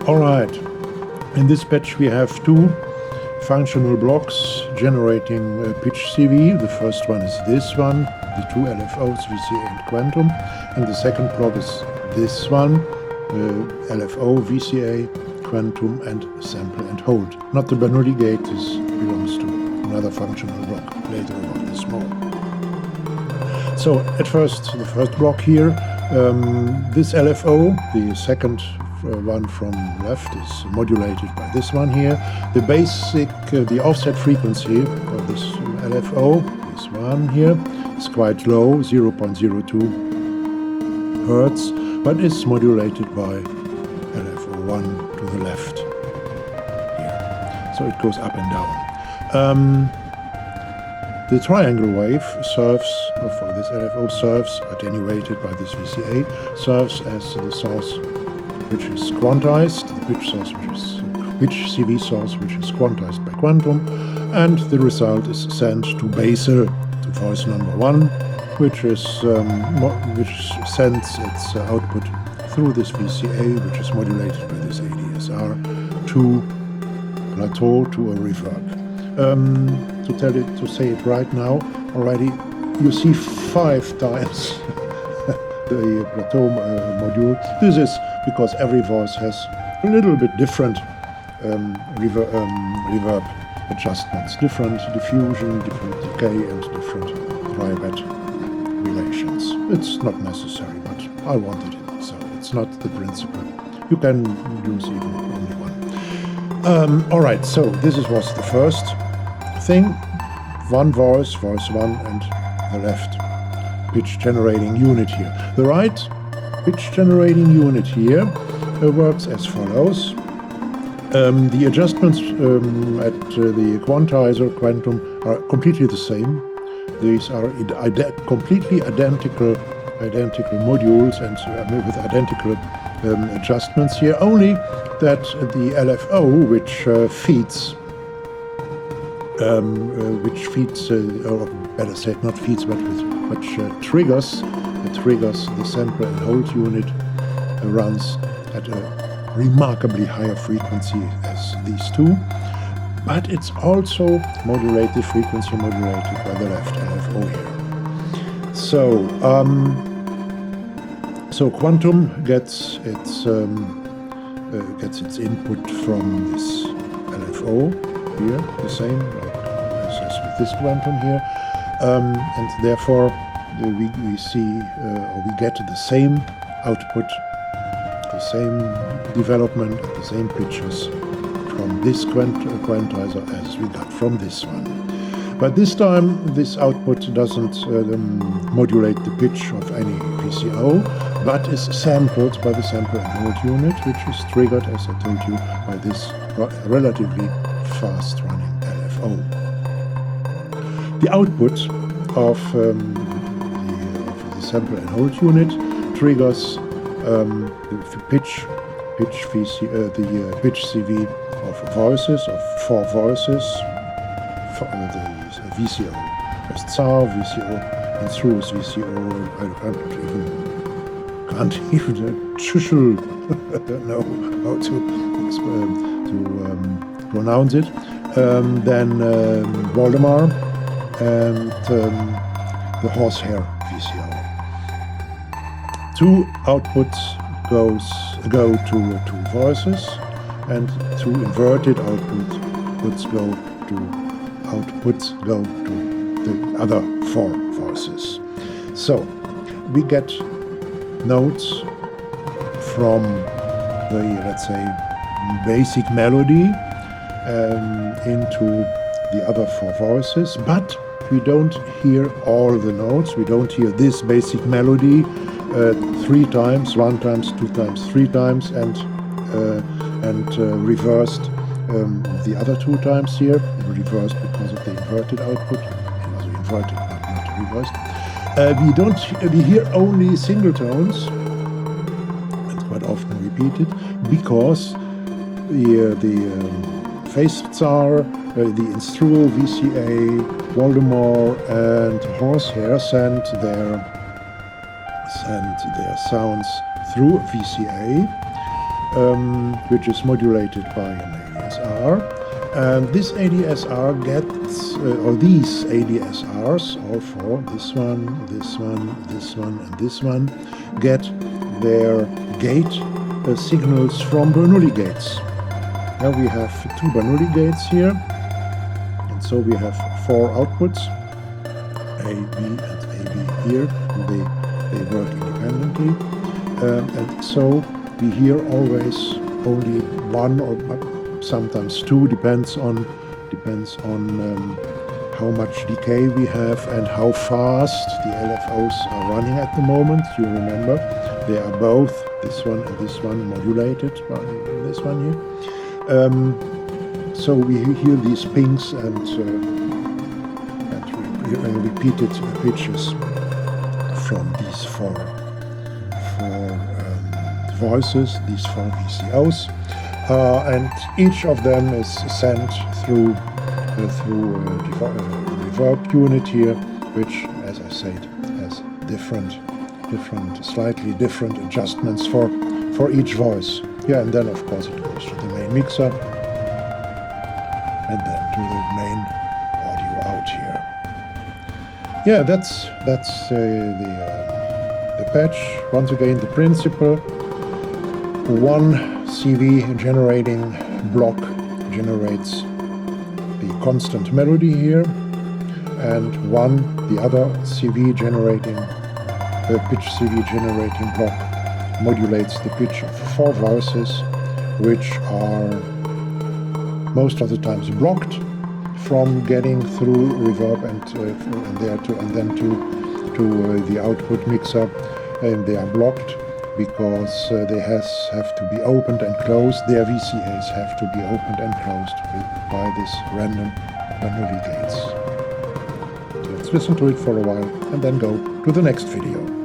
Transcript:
Alright, in this patch we have two functional blocks generating pitch CV. The first one is this one, the two LFOs, VCA and Quantum, and the second block is this one, LFO, VCA, Quantum and Sample and Hold. Not the Bernoulli gate, this belongs to another functional block, later about this more. So at first, the first block here, this LFO, the second one from left, is modulated by this one here. The basic, the offset frequency of this LFO, this one here, is quite low, 0.02 Hertz, but is modulated by LFO1 to the left here. So it goes up and down. The triangle wave serves, for this LFO serves, attenuated by this VCA, serves as the source which is quantized, the pitch source pitch CV source which is quantized by Quantum, and the result is sent to Basel, to voice number 1, which sends its output through this VCA, which is modulated by this ADSR, to plateau, to a reverb. To say it right now already, you see 5 times the plateau module. This is because every voice has a little bit different reverb adjustments, different diffusion, different decay, and different dry-wet relations. It's not necessary, but I wanted it, so it's not the principle. You can use even only one. Alright, so this was the first thing. One voice 1, and the left pitch generating unit here. The right pitch generating unit here works as follows. The adjustments at the quantizer, Quantum, are completely the same. These are completely identical modules and with identical adjustments here, only that the LFO, which feeds, or better said, not feeds, but which triggers the sample and hold unit, runs at a remarkably higher frequency as these two, but it's also modulated, frequency modulated by the left LFO here. So Quantum gets its input from this LFO here, the same as with this Quantum here, and therefore we get the same output, the same development, the same pitches from this quantizer as we got from this one. But this time this output doesn't modulate the pitch of any PCO, but is sampled by the sample and hold unit, which is triggered, as I told you, by this relatively fast running LFO. The output of the sample and hold unit triggers the pitch CV of voices, of 4 voices, the VCO, first SAR, VCO, and through VCO, I can't even know how to pronounce it. Then Waldemar and the horsehair VCO. 2 outputs go to 2 voices, and 2 inverted outputs go to the other 4 voices. So we get notes from the, let's say, basic melody into the other 4 voices, but we don't hear all the notes. We don't hear this basic melody 3 times, 1 times, 2 times, 3 times, and reversed the other 2 times here. Reversed because of the inverted output. It was inverted, but not reversed. We hear only single tones, and quite often repeated, because the phase tsar, the instrual VCA, Voldemort, and horsehair send their sounds through VCA, which is modulated by an ADSR. And this ADSR gets, or these ADSRs, all four, this one, this one, this one, and this one, get their gate signals from Bernoulli gates. Now we have two Bernoulli gates here, and so we have four outputs, A, B, and AB here, and they work independently. And so we hear always only one or sometimes two, depends on how much decay we have and how fast the LFOs are running at the moment. You remember they are both, this one and this one, modulated by this one here. So we hear these pings and repeated pitches from these four voices, these four VCOs. And each of them is sent through a reverb unit here, which, as I said, has slightly different adjustments for each voice. Yeah, and then of course it goes to the main mixer, and then to the main audio out here. Yeah, that's the patch. Once again, the principle: one CV generating block generates the constant melody here, and the other CV generating, pitch CV generating block modulates the pitch of four voices, which are most of the times blocked from getting through reverb and then to the output mixer, and they are blocked because they have to be opened and closed. Their VCAs have to be opened and closed by this random Bernoulli gates. So let's listen to it for a while and then go to the next video.